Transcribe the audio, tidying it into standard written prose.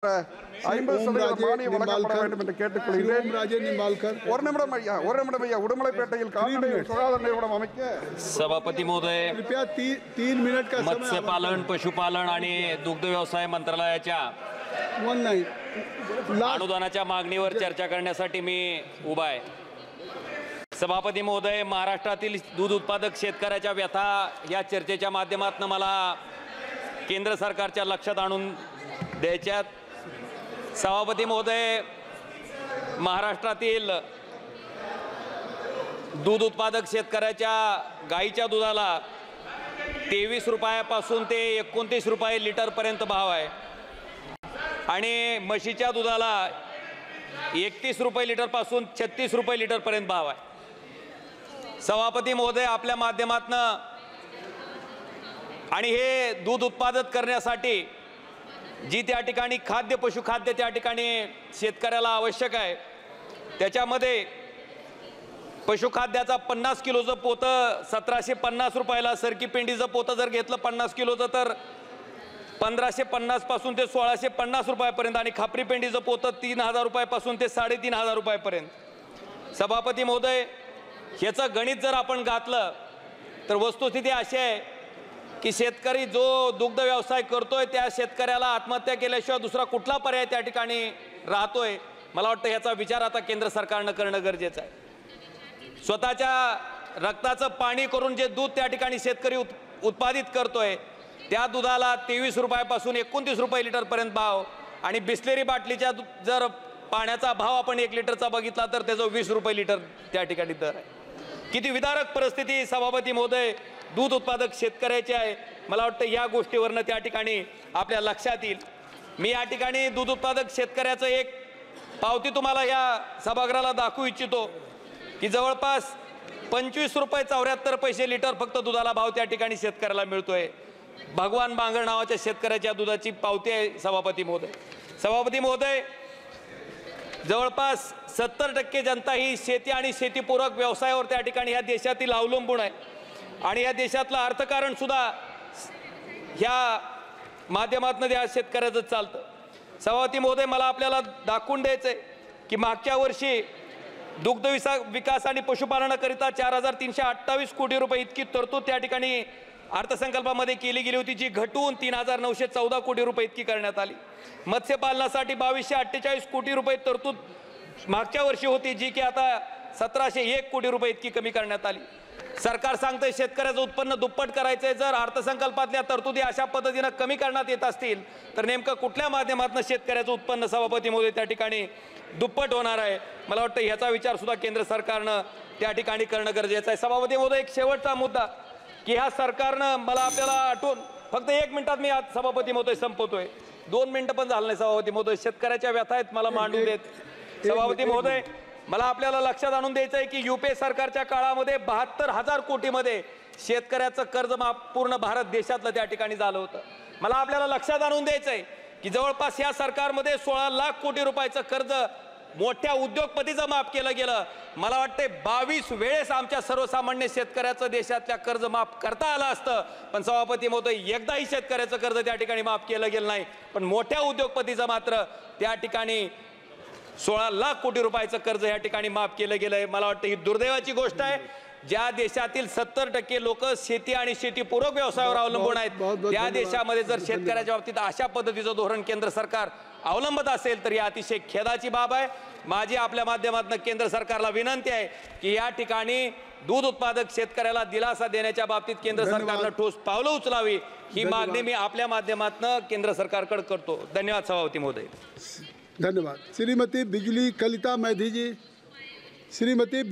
மானியம் வழங்கப்பட வேண்டும் என்று கேட்டுக்கொள்கிறேன். ஒரு நிமிடம் ஐயா. உடுமலைப்பேட்டையில் கால்நடை சுகாதார நிறுவனம் அமைக்க सभापती महोदय, 3 मिनिट का समय मत्स्यपालन, पशुपालन आणि दुग्ध व्यवसाय मंत्रालयाच्या अनुदानाच्या मागणीवर चर्चा करण्यासाठी मी उभा आहे. सभापती महोदय, महाराष्ट्रातील दूध उत्पादक शेतकऱ्याच्या व्यथा या चर्चेच्या माध्यमातून मला केंद्र सरकारच्या लक्षात आणून द्यायच्यात. सभापती महोदय, महाराष्ट्रातील दूध उत्पादक शेतकऱ्याच्या गाईच्या दुधाला 23 रुपयापासून ते 29 रुपये लिटरपर्यंत भाव आहे आणि म्हशीच्या दुधाला 31 रुपये लिटरपासून 36 रुपये लिटरपर्यंत भाव आहे. सभापती महोदय, आपल्या माध्यमातून आणि हे दूध उत्पादन करण्यासाठी जी त्या ठिकाणी खाद्य पशुखाद्य त्या ठिकाणी शेतकऱ्याला आवश्यक आहे, त्याच्यामध्ये पशुखाद्याचा 50 किलोचं पोतं 1750 रुपयाला, सरकी पेंडीचं पोतं जर घेतलं 50 किलोचं तर 1550 पासून ते 1650 रुपयापर्यंत आणि खापरी पेंडीचं पोतं 3000 रुपयापासून ते 3500 रुपयापर्यंत. सभापती महोदय, ह्याचं गणित जर आपण घातलं तर वस्तुस्थिती अशी आहे की शेतकरी जो दुग्ध व्यवसाय करतोय त्या शेतकऱ्याला आत्महत्या केल्याशिवाय दुसरा कुठला पर्याय त्या ठिकाणी राहतोय. मला वाटतं याचा विचार आता केंद्र सरकारनं करणं गरजेचं आहे. स्वतःच्या रक्ताचं पाणी करून जे दूध त्या ठिकाणी शेतकरी उत्पादित करतोय त्या दुधाला 23 रुपयापासून 29 रुपये लिटरपर्यंत भाव आणि बिस्लेरी बाटलीच्या जर पाण्याचा भाव आपण 1 लिटरचा बघितला तर त्याचा 20 रुपये लिटर त्या ठिकाणी दर आहे. किती विदारक परिस्थिती सभापती महोदय दूध उत्पादक शेतकऱ्याची आहे. मला वाटतं या गोष्टीवरनं त्या ठिकाणी आपल्या लक्षात येईल. मी या ठिकाणी दूध उत्पादक शेतकऱ्याचं एक पावती तुम्हाला या सभागृहाला दाखवू इच्छितो की जवळपास 25 रुपये 74 पैसे लिटर फक्त दुधाला भाव त्या ठिकाणी शेतकऱ्याला मिळतोय. भगवान बांगर नावाच्या शेतकऱ्याच्या दुधाची पावती आहे सभापती महोदय. सभापती महोदय, जवळपास 70% जनता ही शेती आणि शेतीपूरक व्यवसायावर त्या ठिकाणी ह्या देशातील अवलंबून आहे आणि या देशातलं अर्थकारण सुद्धा ह्या माध्यमातून या शेतकऱ्याचं चालतं. सभापती महोदय, मला आपल्याला दाखवून द्यायचंय की मागच्या वर्षी दुग्ध विकास आणि पशुपालनाकरिता 4328 कोटी रुपये इतकी तरतूद त्या ठिकाणी अर्थसंकल्पामध्ये केली गेली होती, जी घटून 3914 कोटी रुपये इतकी करण्यात आली. मत्स्यपालनासाठी 2248 कोटी रुपये तरतूद मागच्या वर्षी होती, जी की आता 1701 कोटी रुपये इतकी कमी करण्यात आली. सरकार सांगतंय शेतकऱ्याचं उत्पन्न दुप्पट करायचंय. जर अर्थसंकल्पातल्या तरतुदी अशा पद्धतीनं कमी करण्यात येत असतील तर नेमकं कुठल्या माध्यमातून शेतकऱ्याचं उत्पन्न सभापती महोदय त्या ठिकाणी दुप्पट होणार आहे. मला वाटतं ह्याचा विचार सुद्धा केंद्र सरकारनं त्या ठिकाणी करणं गरजेचं आहे. सभापती महोदय, एक शेवटचा मुद्दा की ह्या सरकारनं मला आपल्याला आठवून फक्त 1 मिनिटात मी आज सभापती महोदय संपवतोय. 2 मिनिटं पण झालं नाही सभापती महोदय. शेतकऱ्याच्या व्यथा आहेत मला मांडून देत. सभापती महोदय, मला आपल्याला लक्षात आणून द्यायचं आहे की युपीए सरकारच्या काळामध्ये 72,000 कोटीमध्ये शेतकऱ्याचं कर्जमाफ पूर्ण भारत देशातलं त्या ठिकाणी झालं होतं. मला आपल्याला लक्षात आणून द्यायचं आहे की जवळपास या सरकारमध्ये 16 लाख कोटी रुपयाचं कर्ज मोठ्या उद्योगपतीचं माफ केलं गेलं. मला वाटते 22 वेळेस आमच्या सर्वसामान्य शेतकऱ्याचं देशातल्या कर्ज माफ करता आलं असतं, पण सभापती महोदय एकदाही शेतकऱ्याचं कर्ज त्या ठिकाणी माफ केलं गेलं नाही. पण मोठ्या उद्योगपतीचं मात्र त्या ठिकाणी 16 लाख कोटी रुपयाचं कर्ज या ठिकाणी माफ केलं गेलंय. मला वाटतं ही दुर्दैवाची गोष्ट आहे. ज्या देशातील 70% लोक शेती आणि शेतीपूरक व्यवसायावर अवलंबून आहेत त्या देशामध्ये जर शेतकऱ्याच्या बाबतीत अशा पद्धतीचं धोरण केंद्र सरकार अवलंबत असेल तर ही अतिशय खेदाची बाब आहे. माझी आपल्या माध्यमातून केंद्र सरकारला विनंती आहे की या ठिकाणी दूध उत्पादक शेतकऱ्याला दिलासा देण्याच्या बाबतीत केंद्र सरकारनं ठोस पावलं उचलावी ही मागणी मी आपल्या माध्यमातून केंद्र सरकारकडे करतो. धन्यवाद सभापती महोदय. धन्यवाद. श्रीमती बिजली कलिता मैधी जी. श्रीमती